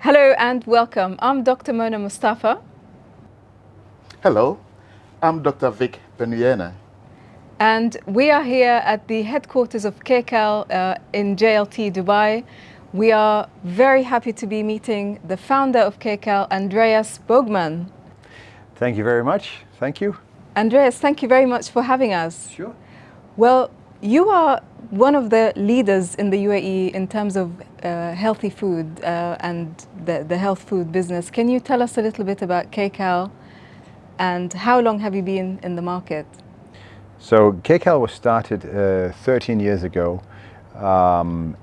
Hello and welcome. I'm Dr. Mona Mustafa. Hello, I'm Dr. Vic Benuyenah. And we are here at the headquarters of Kcal in JLT, Dubai. We are very happy to be meeting the founder of Kcal, Andreas Borgmann. Thank you very much. Thank you. Andreas, thank you very much for having us. Sure. Well, you are one of the leaders in the UAE in terms of healthy food and the health food business. Can you tell us a little bit about Kcal and how long have you been in the market? So Kcal was started 13 years ago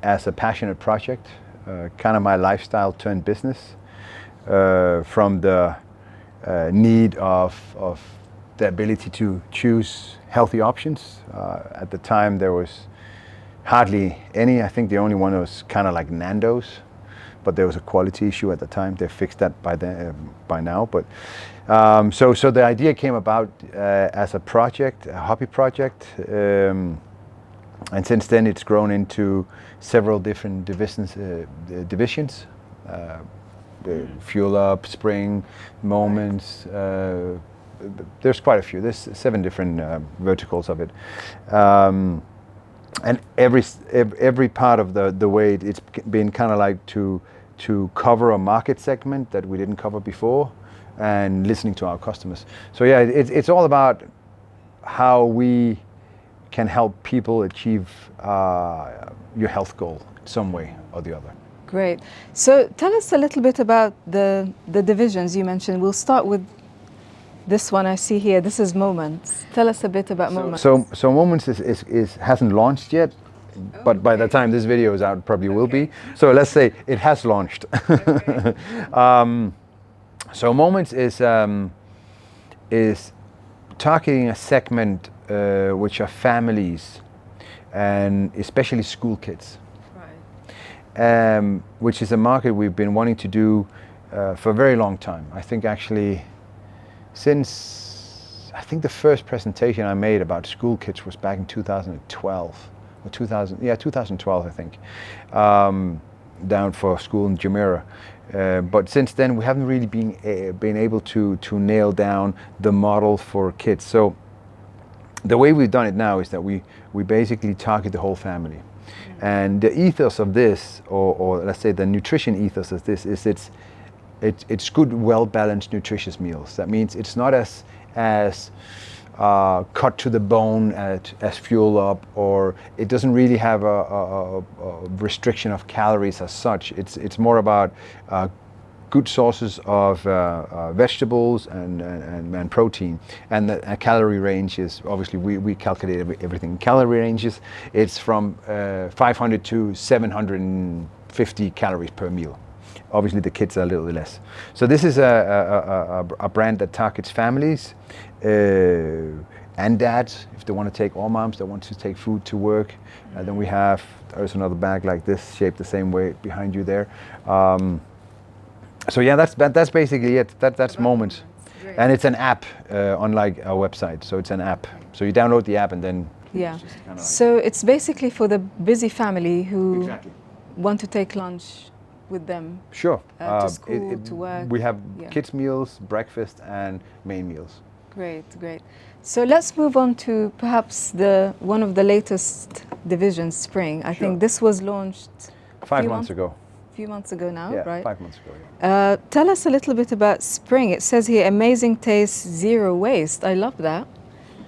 as a passionate project, kind of my lifestyle turned business, from the need of the ability to choose healthy options. At the time there was hardly any. I think the only one was kind of like Nando's, but there was a quality issue at the time. They fixed that by now. But so the idea came about as a project, a hobby project, and since then it's grown into several different divisions. Fuel Up, Spring, Moments. There's quite a few. There's 7 different verticals of it. And every part of the way it's been kind of like to cover a market segment that we didn't cover before, and listening to our customers. So yeah, it's all about how we can help people achieve your health goal some way or the other. Great. So tell us a little bit about the divisions you mentioned. We'll start with this one I see here. This is Moments. Tell us a bit about Moments. So Moments hasn't launched yet, but by the time this video is out, it probably will be. So let's say it has launched. Okay. So Moments is targeting a segment which are families and especially school kids. Right. Which is a market we've been wanting to do for a very long time. I think actually since the first presentation I made about school kids was back in 2012 or 2012 I think, down for school in Jumeirah. But since then we haven't really been able to nail down the model for kids. So the way we've done it now is that we basically target the whole family. And the ethos of this, or let's say the nutrition ethos of this, is it's good, well-balanced, nutritious meals. That means it's not as cut to the bone as Fuel Up, or it doesn't really have a restriction of calories as such. It's more about good sources of vegetables and protein, and the calorie range is obviously we calculate everything. Calorie ranges, it's from 500 to 750 calories per meal. Obviously the kids are a little less. So this is a brand that targets families and dads if they want to take, or moms that want to take food to work. And then there's another bag like this, shaped the same way behind you there. So yeah, that's basically it. That's Moments. Great. And it's an app, unlike our website. So it's an app. So you download the app and then. Yeah. It's just kinda like, So it's basically for the busy family who exactly. want to take lunch with them. Sure. To school, to work. We have Yeah. kids meals, breakfast, and main meals. Great, great. So let's move on to perhaps one of the latest divisions, Spring. I Sure. think this was launched 5 months ago. a few months ago now, Yeah, right? 5 months ago. Yeah. Tell us a little bit about Spring. It says here, amazing taste, zero waste. I love that.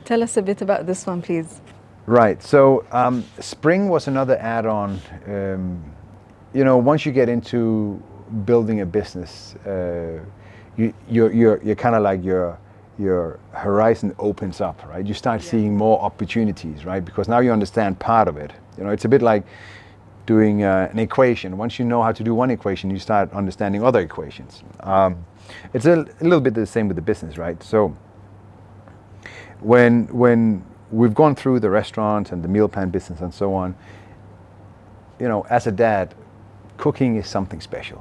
Tell us a bit about this one, please. Right. So Spring was another add-on. Once you get into building a business, you're kind of like your horizon opens up, right? You start seeing more opportunities, right? Because now you understand part of it. It's a bit like doing an equation. Once you know how to do one equation, you start understanding other equations. It's a little bit the same with the business, right? So when we've gone through the restaurant and the meal plan business and so on, as a dad, cooking is something special.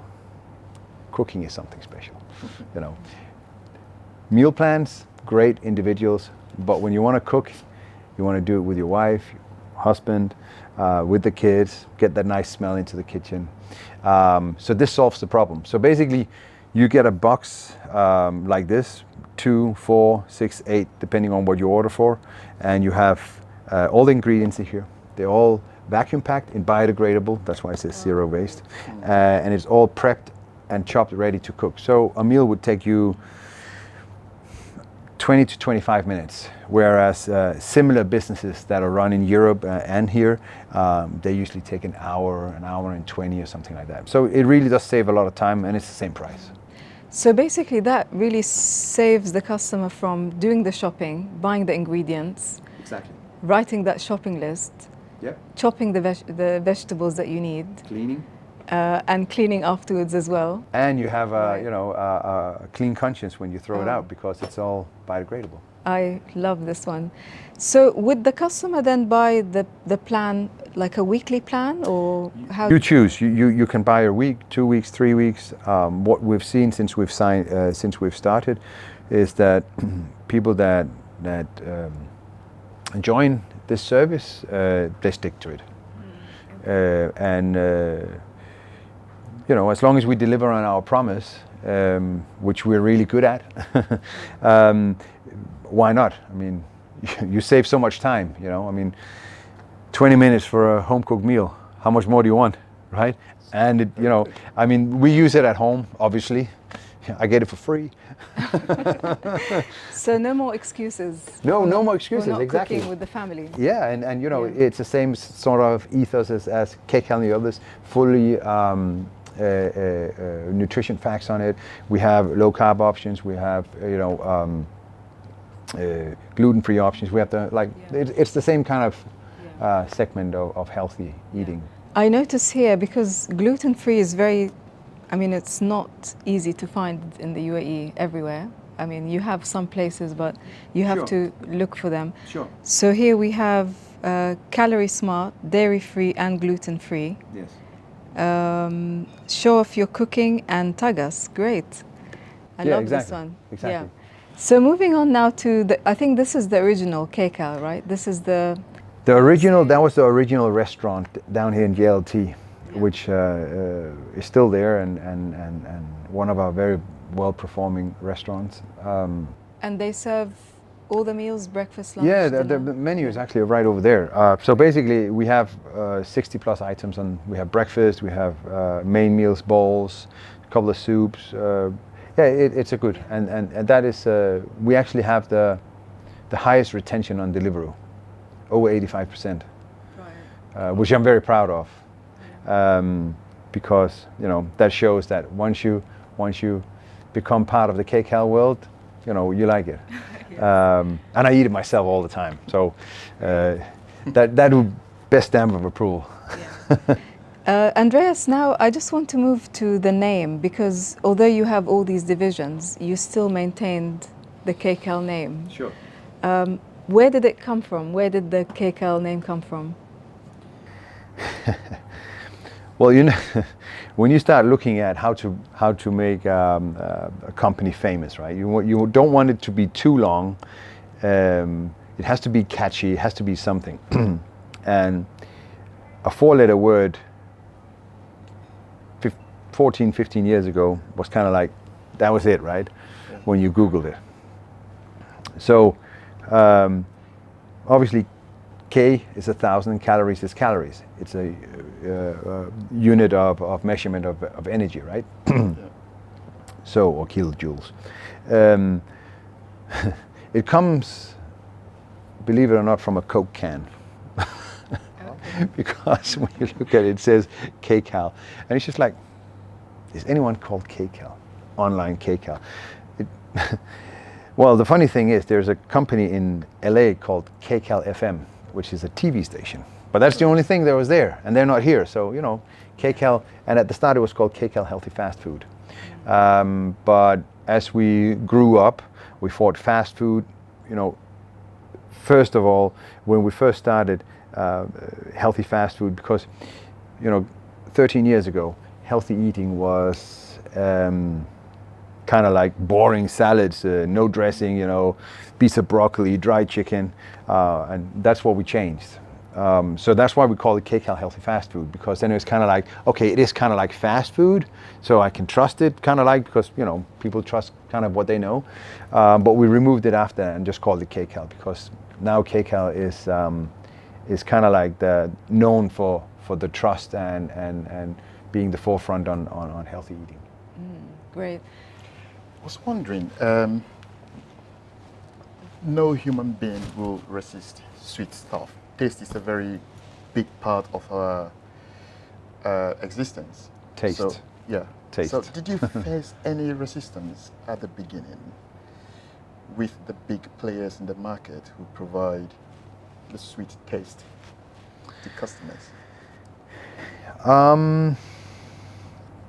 Cooking is something special. Meal plans, great individuals, but when you want to cook, you want to do it with your wife, husband, with the kids, get that nice smell into the kitchen. So this solves the problem. So basically, you get a box like this, 2, 4, 6, 8, depending on what you order for, and you have all the ingredients in here. They're all vacuum packed and biodegradable. That's why it says zero waste, and it's all prepped and chopped, ready to cook. So a meal would take you 20 to 25 minutes, whereas similar businesses that are run in Europe and here, they usually take an hour and 20 or something like that. So it really does save a lot of time, and it's the same price. So basically that really saves the customer from doing the shopping, buying the ingredients, Exactly. writing that shopping list, Yep. chopping the vegetables that you need, Cleaning. and cleaning afterwards as well. And you have Right. a clean conscience when you throw it out, because it's all biodegradable. I love this one. So would the customer then buy the plan, like a weekly plan, or how? You choose. You can buy a week, 2 weeks, 3 weeks. What we've seen since we've started, is that people that join this service, they stick to it. You know, as long as we deliver on our promise, which we're really good at, why not? I mean, you save so much time, you know. I mean, 20 minutes for a home-cooked meal. How much more do you want, right? And it, you know, I mean, we use it at home, obviously. I get it for free. So no more excuses. No more excuses. For not Exactly. cooking with the family. Yeah, and you know, Yeah. it's the same sort of ethos as Kcal and the others. Fully nutrition facts on it. We have low carb options. We have gluten-free options. We have it's the same kind of segment of healthy eating. I notice here, because gluten-free is I mean, it's not easy to find in the UAE everywhere. I mean, you have some places, but you have Sure. to look for them. Sure. So here we have calorie smart, dairy-free and gluten-free. Yes. Show off your cooking and tag us. Great. I Yeah, love this exactly. one. Exactly. So moving on now to I think this is the original Kcal, right? This is the... That was the original restaurant down here in JLT, which is still there and one of our very well-performing restaurants. And they serve all the meals, breakfast, lunch, Yeah, the dinner? menu is actually right over there. So basically, we have 60 plus items, and we have breakfast, we have main meals, bowls, a couple of soups. It's a good, and that is we actually have the highest retention on Deliveroo, over 85%, which I'm very proud of, because you know that shows that once you become part of the Kcal world, you know you like it. And I eat it myself all the time, so that would best stamp of approval. Andreas, now I just want to move to the name, because although you have all these divisions, you still maintained the Kcal name. Sure. Where did it come from? Where did the Kcal name come from? Well, you know, when you start looking at how to make a company famous, right? You don't want it to be too long. It has to be catchy. It has to be something. And a 4-letter word 14, 15 years ago was kind of like, that was it, right? Yeah. When you Googled it. So obviously K is 1,000, calories is calories. It's a unit of measurement of energy, right? Yeah. So, or kilojoules. It comes, believe it or not, from a Coke can. Because when you look at it, it says Kcal. And it's just like, is anyone called Kcal? Online Kcal. Well, the funny thing is, there's a company in LA called Kcal FM, which is a TV station. But that's the only thing that was there, and they're not here. So, you know, Kcal, and at the start it was called Kcal Healthy Fast Food. But as we grew up, we thought fast food, you know, first of all, when we first started healthy fast food, because, you know, 13 years ago, healthy eating was kind of like boring salads, no dressing, you know, piece of broccoli, dry chicken, and that's what we changed. So that's why we call it Kcal healthy fast food, because then it's kind of like, okay, it is kind of like fast food, so I can trust it, kind of like, because people trust kind of what they know. But we removed it after and just called it Kcal, because now Kcal is kind of like known for the trust and being the forefront on healthy eating. Great. I was wondering, no human being will resist sweet stuff. Taste is a very big part of our existence. Taste. So, yeah. Taste. So did you face any resistance at the beginning with the big players in the market who provide the sweet taste to customers?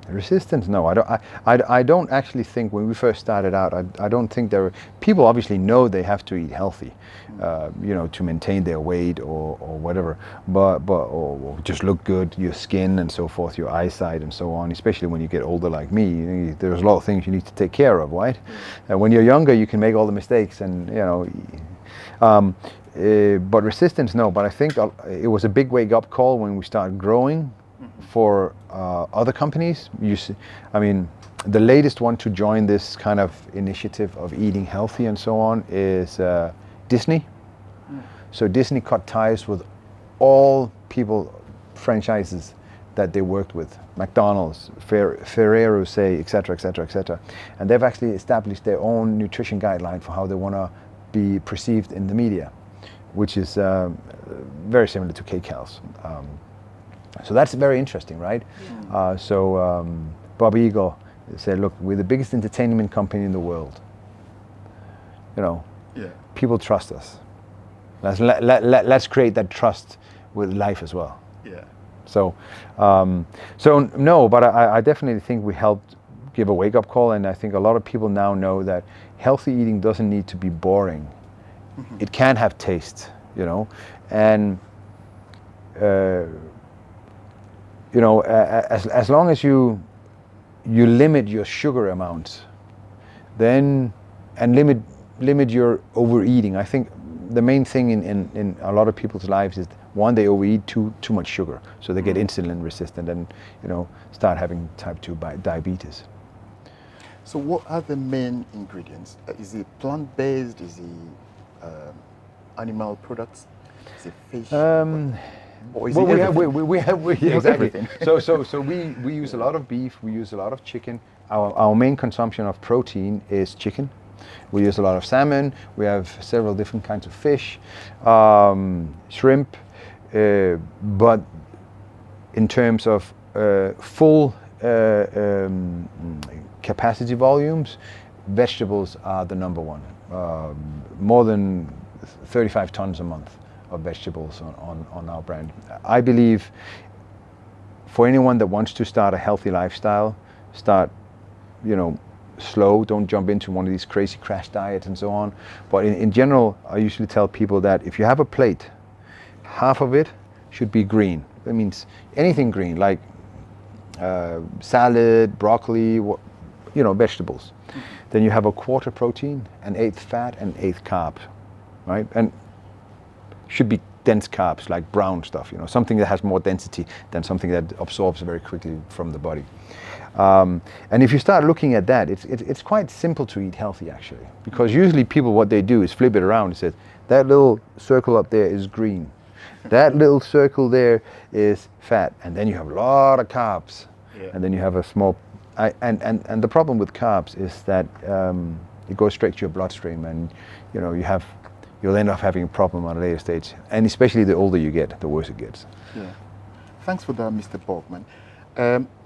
Resistance? No, I don't actually think when we first started out. I don't think there were people. Obviously, know they have to eat healthy, to maintain their weight or whatever. But or just look good, your skin and so forth, your eyesight and so on. Especially when you get older, like me, there's a lot of things you need to take care of, right? And when you're younger, you can make all the mistakes, and but resistance, no. But I think it was a big wake-up call when we started growing. For other companies, the latest one to join this kind of initiative of eating healthy and so on is Disney. So Disney cut ties with all franchises that they worked with, McDonald's, Ferrero, say, etc., etc., etc. And they've actually established their own nutrition guideline for how they want to be perceived in the media, which is very similar to Kcal's. So that's very interesting, right? Yeah. Bob Eagle said, look, we're the biggest entertainment company in the world. People trust us. Let's create that trust with life as well. Yeah. So no, but I definitely think we helped give a wake-up call, and I think a lot of people now know that healthy eating doesn't need to be boring. It can have taste, and as long as you limit your sugar amounts, then and limit your overeating. I think the main thing in a lot of people's lives is, one, they overeat too much sugar, so they get insulin resistant and start having type 2 diabetes. So what are the main ingredients? Is it plant-based? Is it animal products? Is it fish? Or is it we have exactly. Everything. So we use a lot of beef. We use a lot of chicken. Our main consumption of protein is chicken. We use a lot of salmon. We have several different kinds of fish, shrimp. But in terms of full capacity volumes, vegetables are the number one. More than 35 tons a month of vegetables on our brand. I believe for anyone that wants to start a healthy lifestyle, start, slow, don't jump into one of these crazy crash diets and so on. But in general, I usually tell people that if you have a plate, half of it should be green. That means anything green, like salad, broccoli, vegetables. Then you have a quarter protein, an eighth fat, and eighth carb, right? And should be dense carbs, like brown stuff, something that has more density than something that absorbs very quickly from the body. And if you start looking at that, it's quite simple to eat healthy, actually, because usually people, what they do is flip it around and say, that little circle up there is green, that little circle there is fat, and then you have a lot of carbs, and then you have a small. And the problem with carbs is that it goes straight to your bloodstream, and you'll end up having a problem at a later stage. And especially the older you get, the worse it gets. Yeah. Thanks for that, Mr. Borgmann.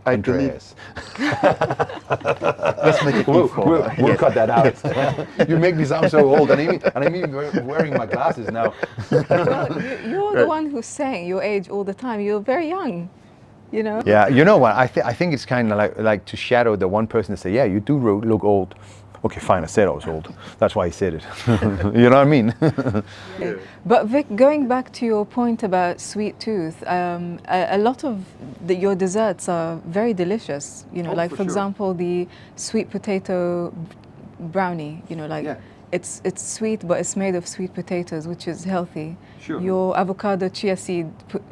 Andreas. Let's make it informal. We'll cut that out. You make me sound so old, and I'm even wearing my glasses now. Well, you're the one who's saying your age all the time. You're very young, Yeah, you know what? I think it's kind of like to shadow the one person to say, yeah, you do look old. Okay, fine, I said I was old. That's why I said it. You know what I mean? Yeah. But Vic, going back to your point about sweet tooth, a lot of your desserts are very delicious. Like for sure. example, the sweet potato brownie. it's sweet, but it's made of sweet potatoes, which is healthy. Sure. Your avocado chia seed,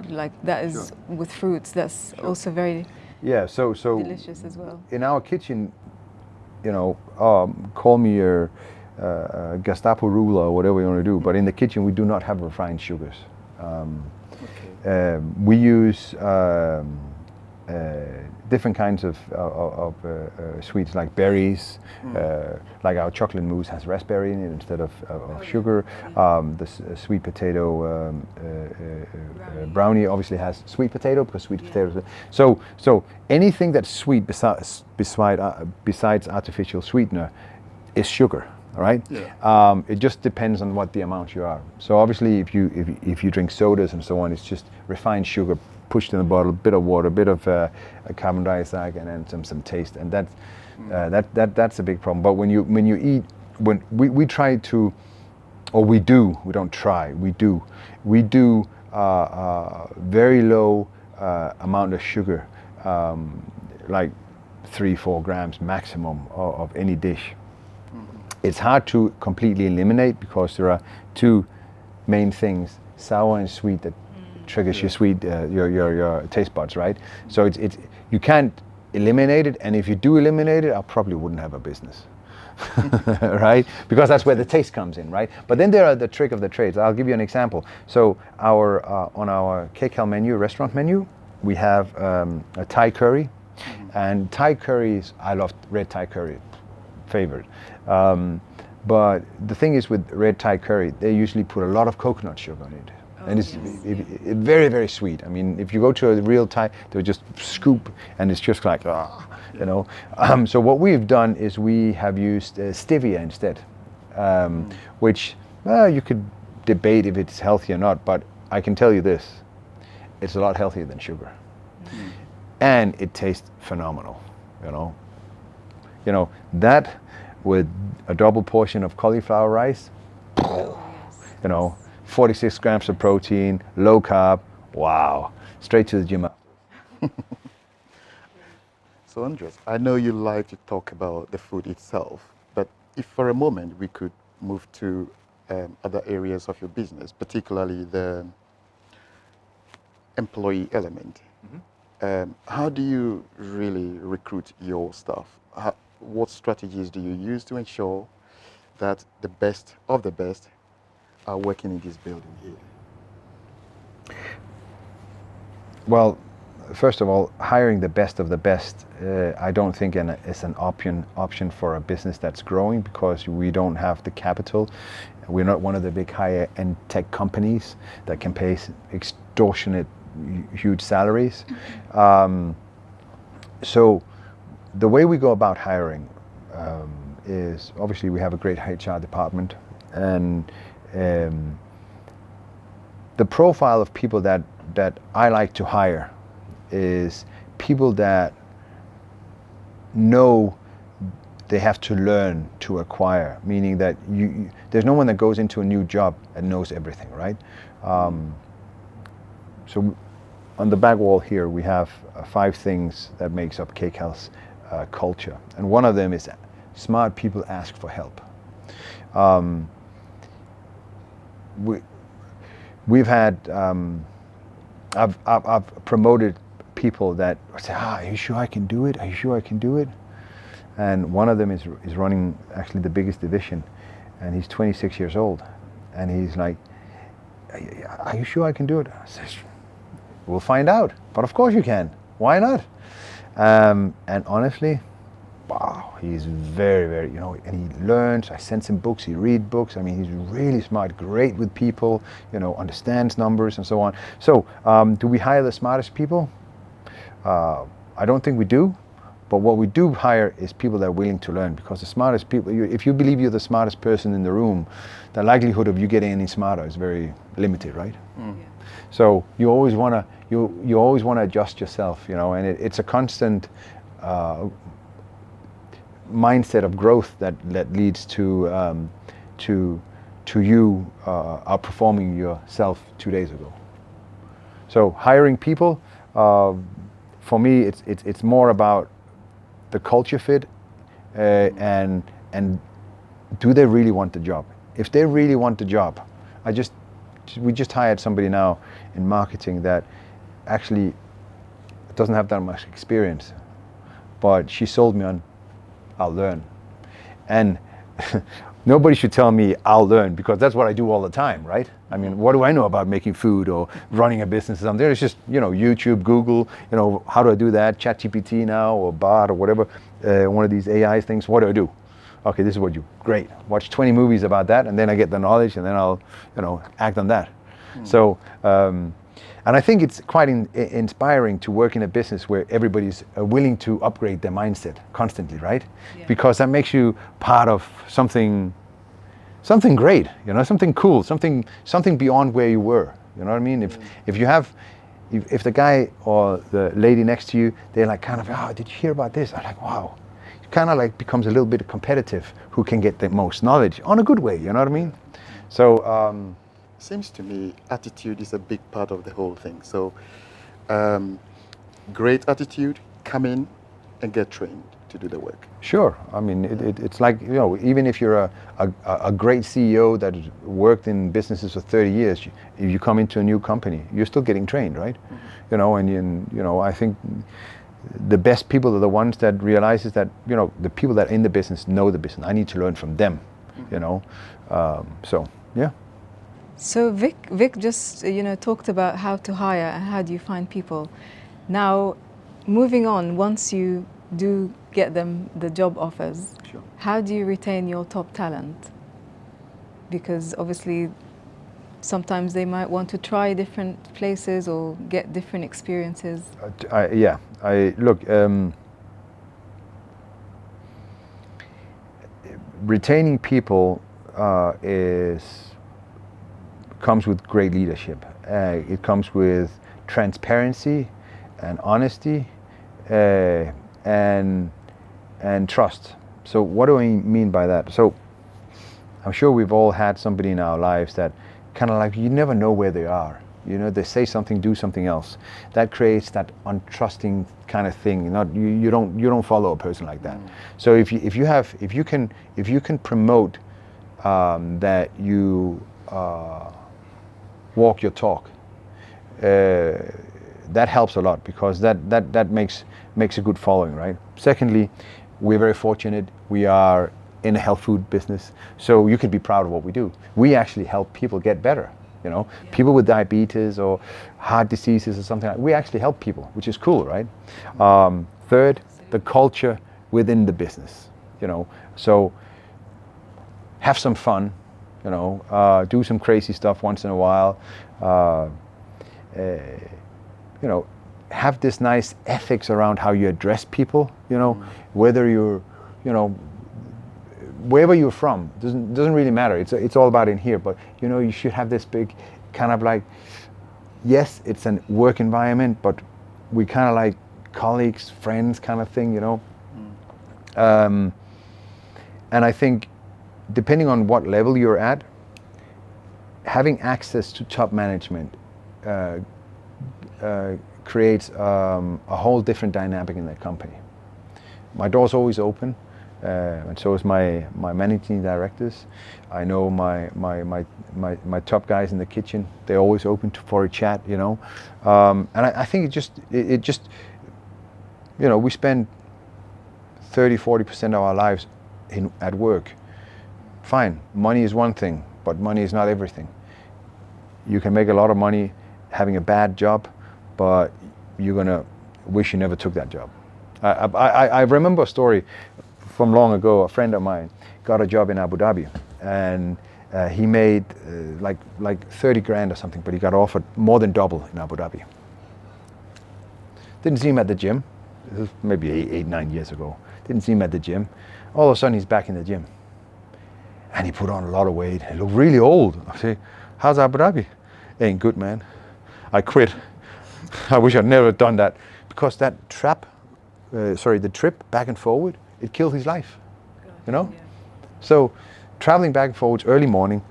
like that is Sure. with fruits. That's Sure. also very Yeah, so delicious as well. in our kitchen, call me your Gestapo ruler or whatever you want to do, but in the kitchen we do not have refined sugars. Okay. We use different kinds of sweets like berries, like our chocolate mousse has raspberry in it instead of sugar. The sweet potato brownie obviously has sweet potato because sweet potatoes. So anything that's sweet besides artificial sweetener is sugar. All right. Yeah. It just depends on what the amount you are. So obviously, if you drink sodas and so on, it's just refined sugar pushed in a bottle, a bit of water, a bit of carbon dioxide, and then some taste, and that's a big problem. But when you eat, when we try to, or we don't try, we do very low amount of sugar, like 3-4 grams maximum of any dish. It's hard to completely eliminate because there are two main things, sour and sweet, that triggers your sweet, your taste buds, right? So it's you can't eliminate it, and if you do eliminate it, I probably wouldn't have a business, right? Because that's where the taste comes in, right? But then there are the trick of the trades. I'll give you an example. So on our Kcal menu, restaurant menu, we have a Thai curry, and Thai curries, I love red Thai curry, favorite. But the thing is with red Thai curry, they usually put a lot of coconut sugar on it. And it's very, very sweet. I mean, if you go to a real Thai, they'll just scoop, and it's just like, So what we've done is we have used stevia instead, which you could debate if it's healthy or not, but I can tell you this, it's a lot healthier than sugar. And it tastes phenomenal, that with a double portion of cauliflower rice, 46 grams of protein, low carb, wow, straight to the gym. So Andreas, I know you like to talk about the food itself, but if for a moment we could move to other areas of your business, particularly the employee element. How do you really recruit your staff? What strategies do you use to ensure that the best of the best are working in this building here? Well, first of all, hiring the best of the best, I don't think is an option for a business that's growing, because we don't have the capital. We're not one of the big high-end tech companies that can pay extortionate, huge salaries. So the way we go about hiring is, obviously we have a great HR department, and the profile of people that I like to hire is people that know they have to learn to acquire, meaning that there's no one that goes into a new job and knows everything, right? So on the back wall here we have 5 things that makes up Kcal's culture, and one of them is smart people ask for help. We've had I've promoted people that say, are you sure I can do it? Are you sure I can do it? And one of them is running actually the biggest division, and he's 26 years old, and he's like, are you sure I can do it? I says, we'll find out, but of course you can. Why not? And honestly, wow, he's very, very, and he learns. I send him books, he reads books. I mean, he's really smart, great with people, understands numbers and so on. So do we hire the smartest people? I don't think we do, but what we do hire is people that are willing to learn, because the smartest people, if you believe you're the smartest person in the room, the likelihood of you getting any smarter is very limited, right? So you always want to adjust yourself, and it's a constant mindset of growth that leads to you outperforming yourself 2 days ago. So hiring people, for me, it's more about the culture fit and do they really want the job? If they really want the job, we just hired somebody now in marketing that actually doesn't have that much experience, but she sold me on, I'll learn. And nobody should tell me I'll learn, because that's what I do all the time, right? I mean, what do I know about making food or running a business or something? It's just, YouTube, Google, how do I do that? ChatGPT now, or Bard, or whatever, one of these AI things. What do I do? Okay, this is what you, great. Watch 20 movies about that, and then I get the knowledge, and then I'll, act on that. So, and I think it's quite inspiring to work in a business where everybody's willing to upgrade their mindset constantly, right? Yeah. Because that makes you part of something great, something cool, something beyond where you were. You know what I mean? If the guy or the lady next to you, they're like kind of, oh, did you hear about this? I'm like, wow. It kind of like becomes a little bit competitive, who can get the most knowledge on a good way, you know what I mean? So, seems to me attitude is a big part of the whole thing. So great attitude, come in and get trained to do the work. Sure. I mean, it's like, even if you're a great CEO that worked in businesses for 30 years, if you come into a new company, you're still getting trained, right? Mm-hmm. I think the best people are the ones that realizes that, the people that are in the business know the business. I need to learn from them, so, yeah. So Vic just talked about how to hire and how do you find people. Now, moving on, once you do get them the job offers, sure, how do you retain your top talent? Because obviously, sometimes they might want to try different places or get different experiences. Retaining people comes with great leadership. It comes with transparency and honesty and trust. So what do I mean by that? So I'm sure we've all had somebody in our lives that kind of like, you never know where they are. They say something, do something else. That creates that untrusting kind of thing. You don't follow a person like that. So if you can promote that you walk your talk, that helps a lot, because that makes a good following, right? Secondly, we're very fortunate. We are in a health food business, so you can be proud of what we do. We actually help people get better. People with diabetes or heart diseases or something like that, we actually help people, which is cool, right? Third, the culture within the business. So have some fun. Do some crazy stuff once in a while. Have this nice ethics around how you address people. Whether you're, wherever you're from, doesn't really matter. It's all about in here. But you should have this big kind of like, yes, it's a work environment, but we kind of like colleagues, friends, kind of thing. And I think, depending on what level you're at, having access to top management creates a whole different dynamic in the company. My door's always open, and so is my managing directors. I know my top guys in the kitchen. They're always open for a chat, and I think it just we spend 30-40% of our lives at work. Fine, money is one thing, but money is not everything. You can make a lot of money having a bad job, but you're gonna wish you never took that job. I remember a story from long ago. A friend of mine got a job in Abu Dhabi, and he made like 30 grand or something, but he got offered more than double in Abu Dhabi. Didn't see him at the gym. This was maybe 8-9 years ago. Didn't see him at the gym. All of a sudden, he's back in the gym. And he put on a lot of weight. He looked really old. I say, how's Abu Dhabi? Ain't good, man. I quit. I wish I'd never done that. Because that the trip back and forward, it killed his life. Yeah. So traveling back and forwards early morning,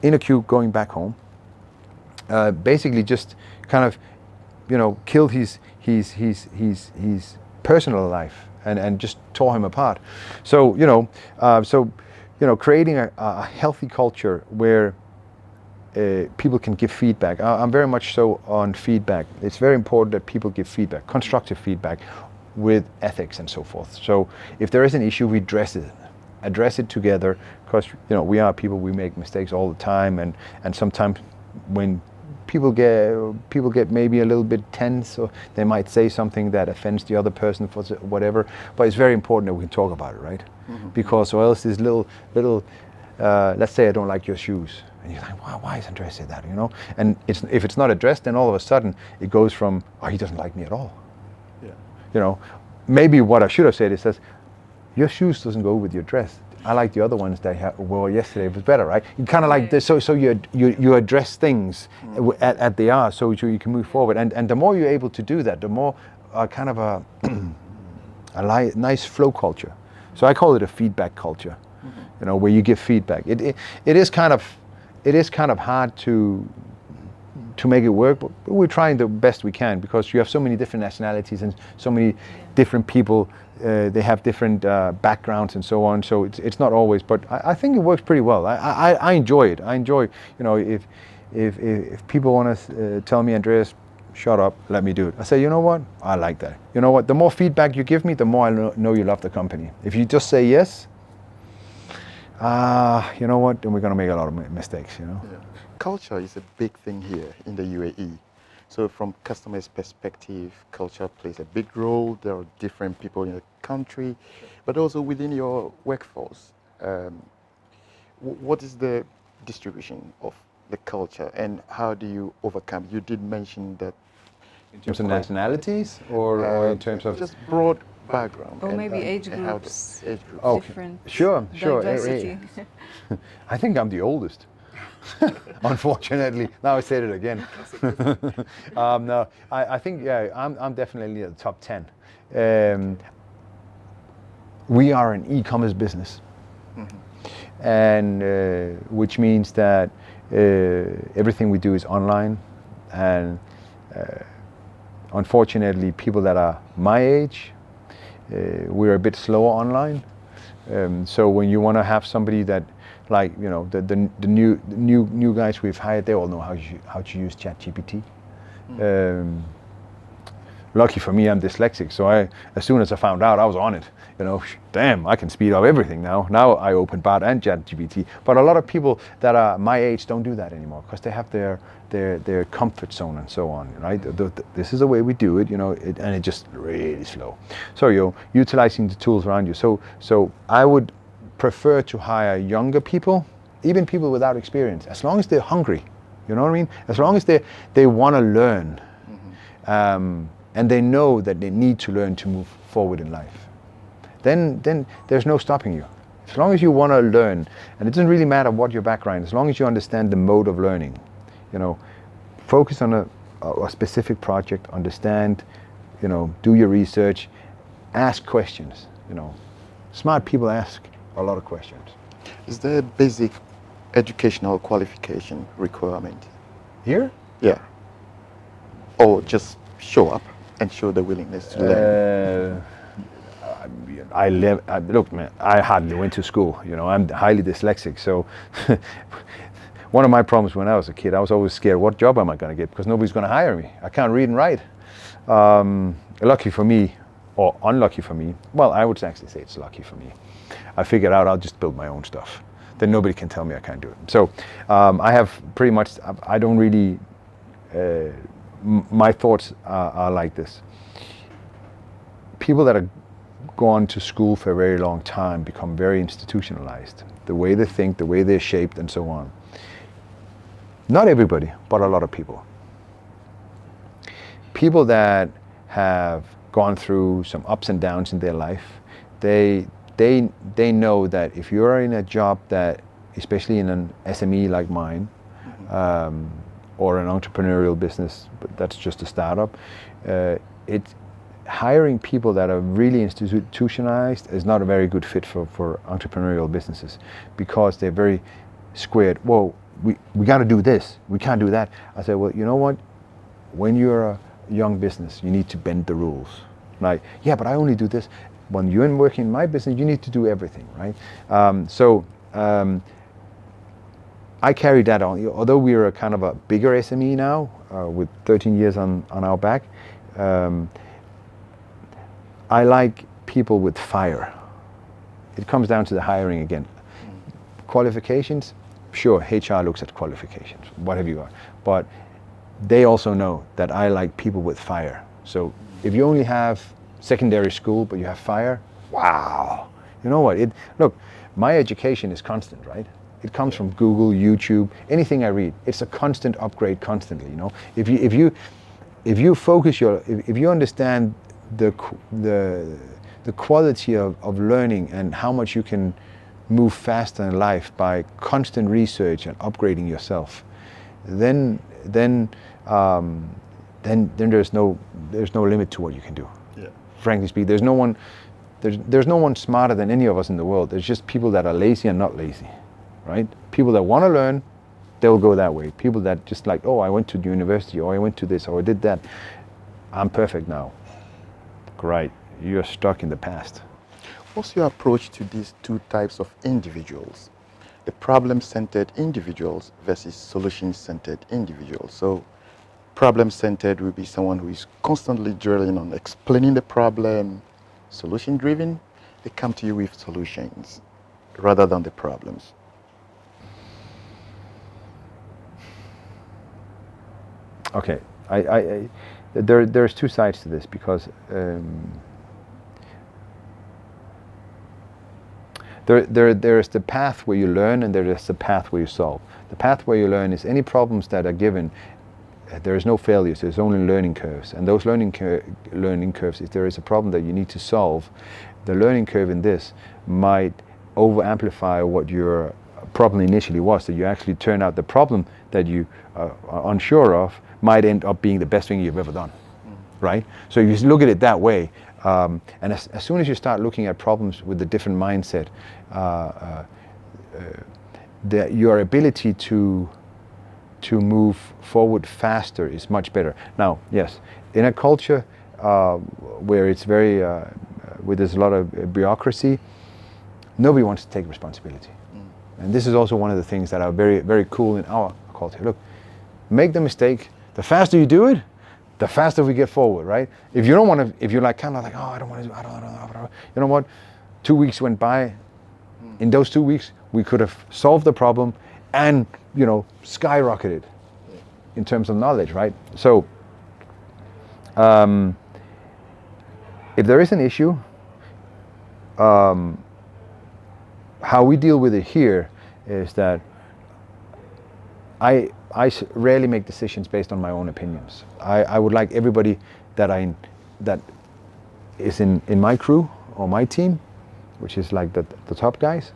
in a queue going back home, basically just kind of, killed his personal life and just tore him apart. So, creating a healthy culture where people can give feedback. I'm very much so on feedback. It's very important that people give feedback, constructive feedback, with ethics and so forth. So if there is an issue, we address it together, because we are people, we make mistakes all the time, and sometimes when people get maybe a little bit tense, or they might say something that offends the other person for whatever, but it's very important that we can talk about it, right? Because or else this little let's say I don't like your shoes, and you're like, why is Andreas say that, and if it's not addressed, then all of a sudden it goes from, oh, he doesn't like me at all. Maybe what I should have said is that your shoes doesn't go with your dress. I like the other ones that I wore yesterday. It was better, right? You kind of like this, so you address things at they are, so you can move forward. And the more you're able to do that, the more kind of a nice flow culture. So I call it a feedback culture, where you give feedback. It is kind of hard to make it work, but we're trying the best we can, because you have so many different nationalities and so many different people. They have different backgrounds and so on, so it's not always, but I think it works pretty well. I enjoy it. I enjoy, if people want to tell me, Andreas, shut up, let me do it. I say, you know what? I like that. You know what? The more feedback you give me, the more I know you love the company. If you just say yes, you know what? Then we're going to make a lot of mistakes, Yeah. Culture is a big thing here in the UAE. So from customers' perspective, culture plays a big role. There are different people in the country, but also within your workforce. What is the distribution of the culture, and how do you overcome? You did mention that in terms of nationalities, or in terms of just broad background, or maybe age and how groups, age groups. Okay. different Sure. diversity. I think I'm the oldest. Unfortunately, now I said it again. No, I think I'm definitely at the top 10. We are an e-commerce business, and which means that everything we do is online, and unfortunately, people that are my age, we're a bit slower online. So when you want to have somebody that, like, the new guys we've hired, they all know how to use ChatGPT. Lucky for me, I'm dyslexic, so as soon as I found out, I was on it. Damn, I can speed up everything now. Now I open Bard and ChatGPT. But a lot of people that are my age don't do that anymore, because they have their comfort zone and so on, right? This is the way we do it, and it's just really slow. So you're utilizing the tools around you. So I would prefer to hire younger people, even people without experience, as long as they're hungry. You know what I mean? As long as they want to learn, and they know that they need to learn to move forward in life. Then there's no stopping you. As long as you want to learn, and it doesn't really matter what your background, as long as you understand the mode of learning, focus on a specific project, understand, do your research, ask questions. Smart people ask a lot of questions. Is there a basic educational qualification requirement? Here? Yeah. Or just show up and show the willingness to learn? Look, man, I hardly went to school. I'm highly dyslexic, so one of my problems when I was a kid, I was always scared, what job am I going to get? Because nobody's going to hire me. I can't read and write. Lucky for me, or unlucky for me, well, I would actually say it's lucky for me. I figured out I'll just build my own stuff. Then nobody can tell me I can't do it. So I have pretty much, I don't really, my thoughts are like this. People that have gone to school for a very long time become very institutionalized. The way they think, the way they're shaped, and so on. Not everybody, but a lot of people. People that have gone through some ups and downs in their life, they know that if you're in a job that, especially in an SME like mine, or an entrepreneurial business, but that's just a startup, hiring people that are really institutionalized is not a very good fit for entrepreneurial businesses, because they're very squared. Whoa, we got to do this, we can't do that. I say, well, you know what? When you're a young business, you need to bend the rules. Like, yeah, but I only do this. When you're working in my business, you need to do everything, right? So I carried that on. Although we're a kind of a bigger SME now, with 13 years on our back, I like people with fire. It comes down to the hiring again. Qualifications, sure, HR looks at qualifications, whatever you are. But they also know that I like people with fire. So if you only have secondary school, but you have fire, wow. You know what, look, my education is constant, right? It comes from Google, YouTube, anything I read. It's a constant upgrade constantly, you know? If you focus if you understand the quality of learning and how much you can move faster in life by constant research and upgrading yourself, then there's no limit to what you can do. Yeah. Frankly speaking, there's no one smarter than any of us in the world. There's just people that are lazy and not lazy, right? People that want to learn, they'll go that way. People that just like, oh, I went to university, or I went to this, or I did that. I'm perfect now. Great, you're stuck in the past. What's your approach to these two types of individuals? The problem-centered individuals versus solution-centered individuals. So problem-centered will be someone who is constantly drilling on explaining the problem. Solution-driven, they come to you with solutions rather than the problems. Okay, there's two sides to this, because there's the path where you learn, and there's the path where you solve. The path where you learn is any problems that are given. There is no failures, there's only learning curves. And those learning curves, if there is a problem that you need to solve, the learning curve in this might over-amplify what your problem initially was. So you actually turn out the problem that you are unsure of might end up being the best thing you've ever done, right? So you look at it that way. And as soon as you start looking at problems with a different mindset, your ability to move forward faster is much better. Now, yes, in a culture where it's very, where there's a lot of bureaucracy, nobody wants to take responsibility. And this is also one of the things that are very, very cool in our culture. Look, make the mistake. The faster you do it, the faster we get forward, right? If you don't want to, if you're like kind of like, oh, I don't want to do, I don't, you know what? 2 weeks went by. In those 2 weeks, we could have solved the problem and, you know, skyrocketed in terms of knowledge, right? So, if there is an issue, how we deal with it here is that I rarely make decisions based on my own opinions. I would like everybody that is in my crew or my team, which is like the top guys,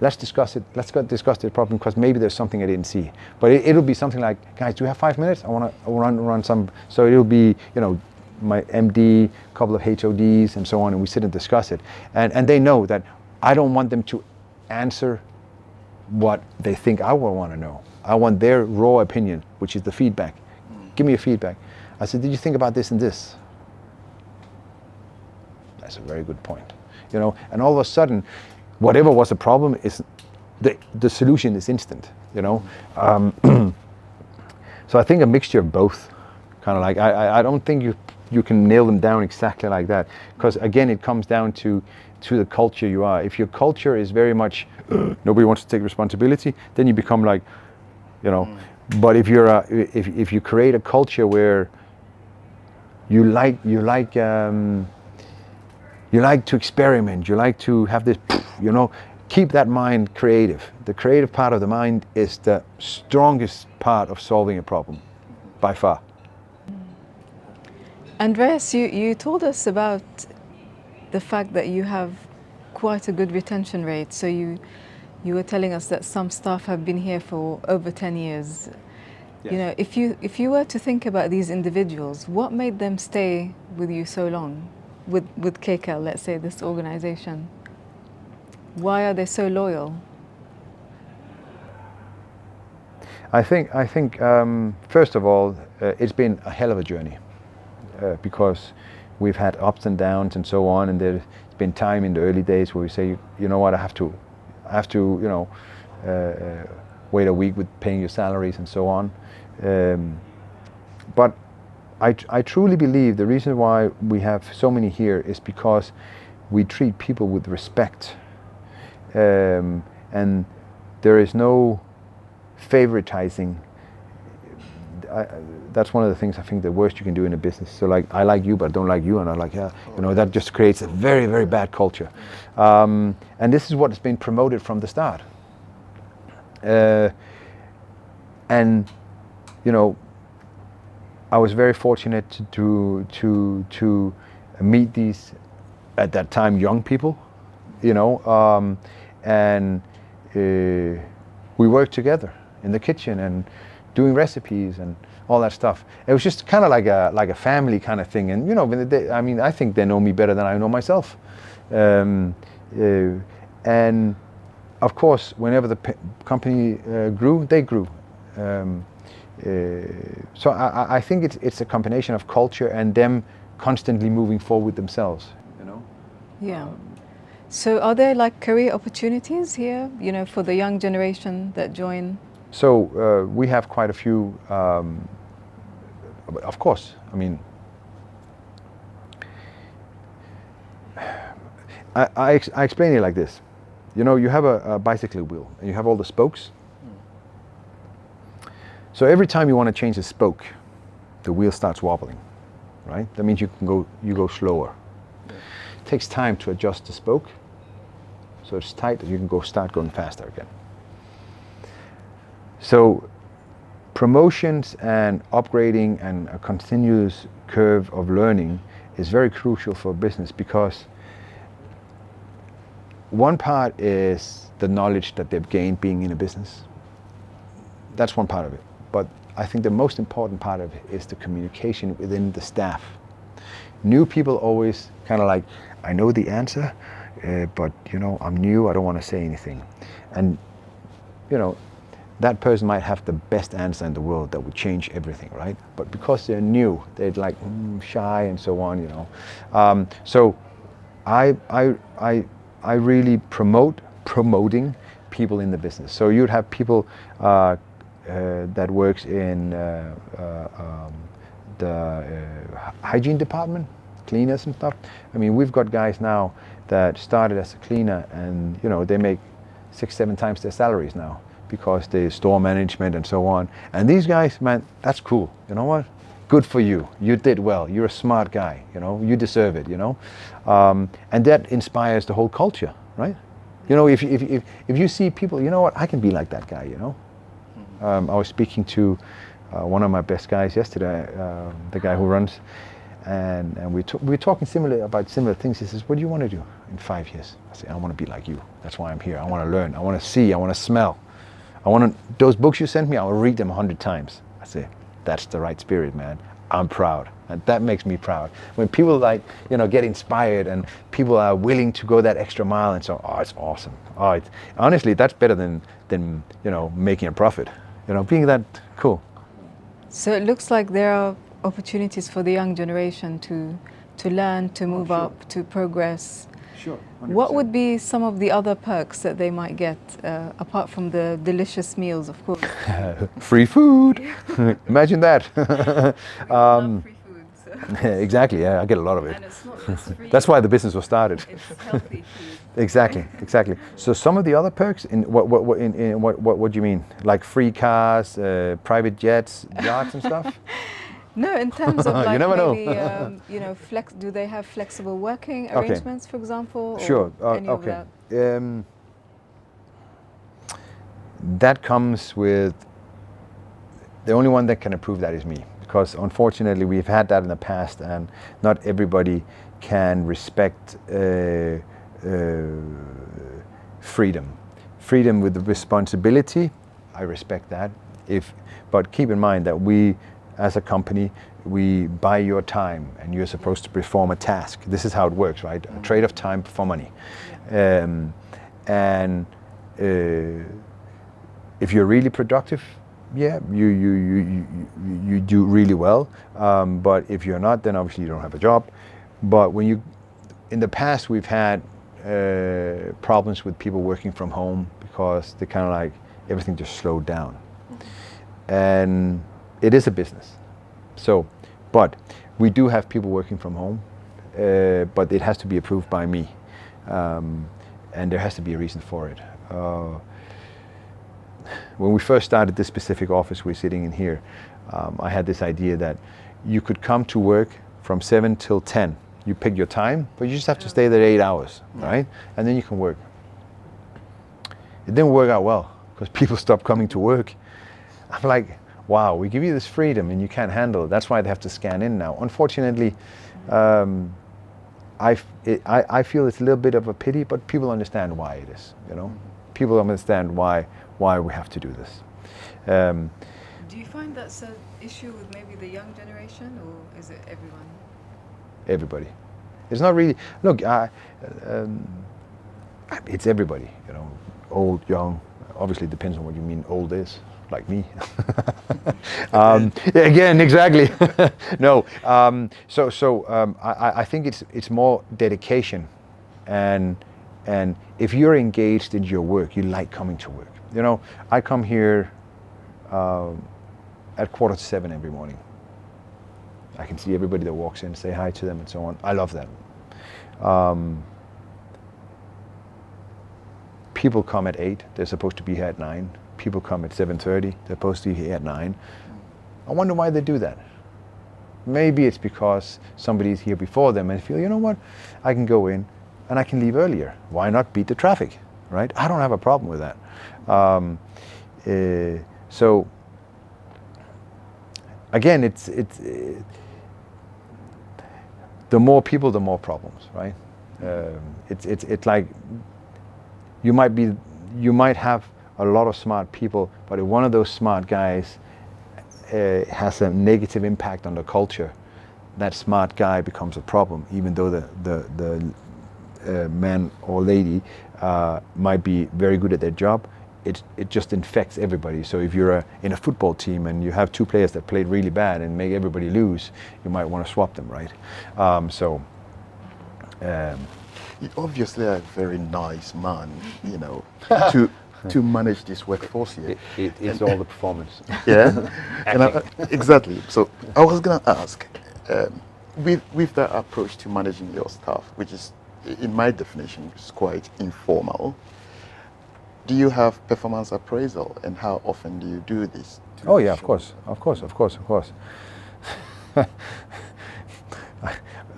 let's discuss it. Let's discuss the problem, because maybe there's something I didn't see. But it'll be something like, guys, do you have 5 minutes? I want to run some. So it'll be, you know, my MD, a couple of HODs, and so on, and we sit and discuss it. And they know that I don't want them to answer what they think I will want to know. I want their raw opinion, which is the feedback. Give me your feedback. I said, did you think about this and this? That's a very good point. You know, and all of a sudden, whatever was the problem is the solution is instant. You know, so I think a mixture of both. Kind of like I don't think you can nail them down exactly like that, because again, it comes down to the culture you are. If your culture is very much nobody wants to take responsibility, then you become like, you know. But if you're if you create a culture where you like to experiment, you like to have this, you know, keep that mind creative. The creative part of the mind is the strongest part of solving a problem, by far. Andreas, you told us about the fact that you have quite a good retention rate. So you were telling us that some staff have been here for over 10 years. Yes. You know, if you were to think about these individuals, what made them stay with you so long, with Kcal, let's say, this organization? Why are they so loyal? I think first of all, it's been a hell of a journey. Because we've had ups and downs and so on, and there's been time in the early days where we say, you know what, I have to, wait a week with paying your salaries and so on. But I truly believe the reason why we have so many here is because we treat people with respect, and there is no favoritizing. That's one of the things I think the worst you can do in a business. So like, I like you, but I don't like you, and I like, that just creates a very, very bad culture. And this is what has been promoted from the start. And I was very fortunate to meet these, at that time, young people, and we worked together in the kitchen and doing recipes and all that stuff. It was just kind of like a family kind of thing. And I think they know me better than I know myself. And of course, whenever the company grew, they grew. So I think it's a combination of culture and them constantly moving forward themselves. Yeah. So are there like career opportunities here, for the young generation that join? So we have quite a few. Of course, I explain it like this. You have a bicycle wheel and you have all the spokes. So every time you want to change a spoke, the wheel starts wobbling, right? That means you go slower. Yeah. It takes time to adjust the spoke, so it's tight, and you can start going faster again. So promotions and upgrading and a continuous curve of learning is very crucial for business, because one part is the knowledge that they've gained being in a business. That's one part of it. But I think the most important part of it is the communication within the staff. New people always kind of like, I know the answer, but I'm new, I don't want to say anything. And that person might have the best answer in the world that would change everything, right? But because they're new, they're like shy and so on, So I really promoting people in the business. So you'd have people that works in the hygiene department, cleaners and stuff. We've got guys now that started as a cleaner, and they make 6-7 times their salaries now, because they store management and so on. And these guys, man, that's cool. You know what? Good for you. You did well. You're a smart guy. You deserve it. And that inspires the whole culture, right? If you see people, I can be like that guy. I was speaking to one of my best guys yesterday, the guy who runs, and we were talking about similar things. He says, "What do you want to do in 5 years?" I say, "I want to be like you. That's why I'm here. I want to learn. I want to see. I want to smell. Those books you sent me, I will read them 100 times." I say, "That's the right spirit, man. I'm proud." And that makes me proud. When people get inspired, and people are willing to go that extra mile, and so, it's awesome. Honestly, that's better than making a profit. Being that cool. So it looks like there are opportunities for the young generation to learn, to move sure. up, to progress. Sure. 100%. What would be some of the other perks that they might get, apart from the delicious meals, of course? Free food. Imagine that. Love free food. So. Exactly. Yeah, I get a lot of it. And it's not just free. That's why the business was started. It's healthy food. Exactly. So some of the other perks, what do you mean? Like free cars, private jets, yachts and stuff? No, in terms of like you never maybe, know. do they have flexible working arrangements, for example? Or sure. any of Okay. that? That comes with, the only one that can approve that is me, because unfortunately we've had that in the past, and not everybody can respect freedom with the responsibility. I respect that. But keep in mind that we, as a company, we buy your time, and you're supposed to perform a task. This is how it works, right? A trade of time for money. And if you're really productive, yeah, you do really well. But if you're not, then obviously you don't have a job. But in the past, we've had problems with people working from home because they kind of like everything just slowed down. And it is a business. So, but we do have people working from home, but it has to be approved by me. And there has to be a reason for it. When we first started this specific office we're sitting in here, I had this idea that you could come to work from 7 till 10. You pick your time, but you just have to stay there 8 hours, right? And then you can work. It didn't work out well because people stopped coming to work. I'm like, wow, we give you this freedom and you can't handle it. That's why they have to scan in now. Unfortunately, I feel it's a little bit of a pity, but people understand why it is, you know? People understand why we have to do this. Do you find that's an issue with maybe the young generation, or is it everyone? Everybody. It's not really, look, it's everybody, you know, old, young, obviously it depends on what you mean old is, like me. Again, exactly. No, I think it's more dedication, and if you're engaged in your work, you like coming to work. You know, I come here at 6:45 every morning. I can see everybody that walks in, say hi to them and so on. I love that. People come at 8, they're supposed to be here at 9. People come at 7:30, they're supposed to be here at 9. I wonder why they do that. Maybe it's because somebody's here before them and feel, you know what, I can go in and I can leave earlier. Why not beat the traffic, right? I don't have a problem with that. So again, it's the more people, the more problems, right? It's like you might have a lot of smart people, but if one of those smart guys has a negative impact on the culture, that smart guy becomes a problem, even though the man or lady might be very good at their job. It just infects everybody. So if you're in a football team and you have 2 players that played really bad and make everybody lose, you might want to swap them, right? You obviously are a very nice man, you know, to manage this workforce here. It's all the performance. Yeah, and exactly. So I was gonna ask, with that approach to managing your staff, which is, in my definition, is quite informal. Do you have performance appraisal, and how often do you do this? Oh yeah, of course.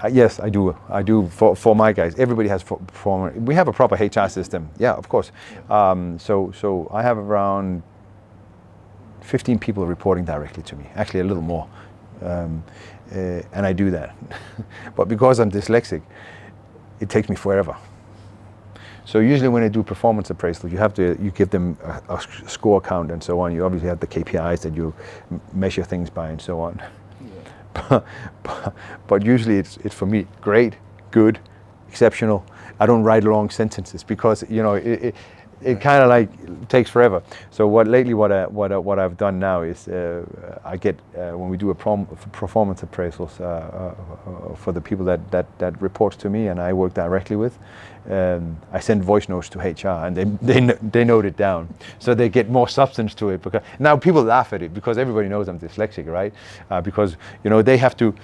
Yes, I do. I do for my guys. Everybody has performance. We have a proper HR system. Yeah, of course. So I have around 15 people reporting directly to me. Actually, a little more, and I do that. But because I'm dyslexic, it takes me forever. So usually when I do performance appraisal, you give them a score count and so on. You obviously have the KPIs that you measure things by and so on. Yeah. But usually it's for me great, good, exceptional. I don't write long sentences because you know it kind of like takes forever. So what I've done now is I get when we do a performance appraisals for the people that reports to me and I work directly with. I send voice notes to HR and they note it down, so they get more substance to it. Because now people laugh at it because everybody knows I'm dyslexic, right? Because you know they have to.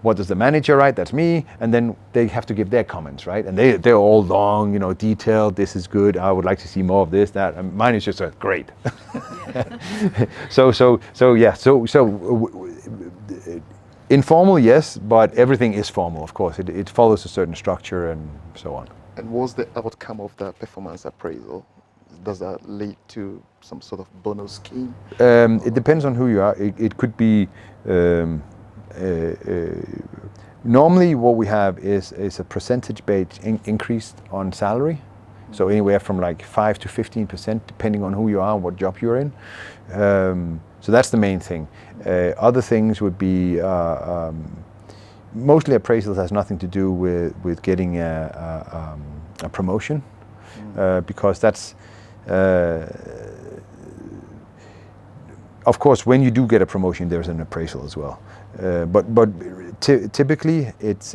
What does the manager write? That's me, and then they have to give their comments, right? And they're all long, you know, detailed. This is good. I would like to see more of this, that. And mine is just great. So yeah. Informal, yes, but everything is formal, of course. It follows a certain structure and so on. And what's the outcome of that performance appraisal? Does that lead to some sort of bonus scheme? It depends on who you are. It could be. Normally what we have is a percentage-based increase on salary, so anywhere from like 5 to 15% depending on who you are and what job you're in. So that's the main thing. Other things would be mostly appraisals has nothing to do with getting a promotion, because that's of course when you do get a promotion there's an appraisal as well. But typically it's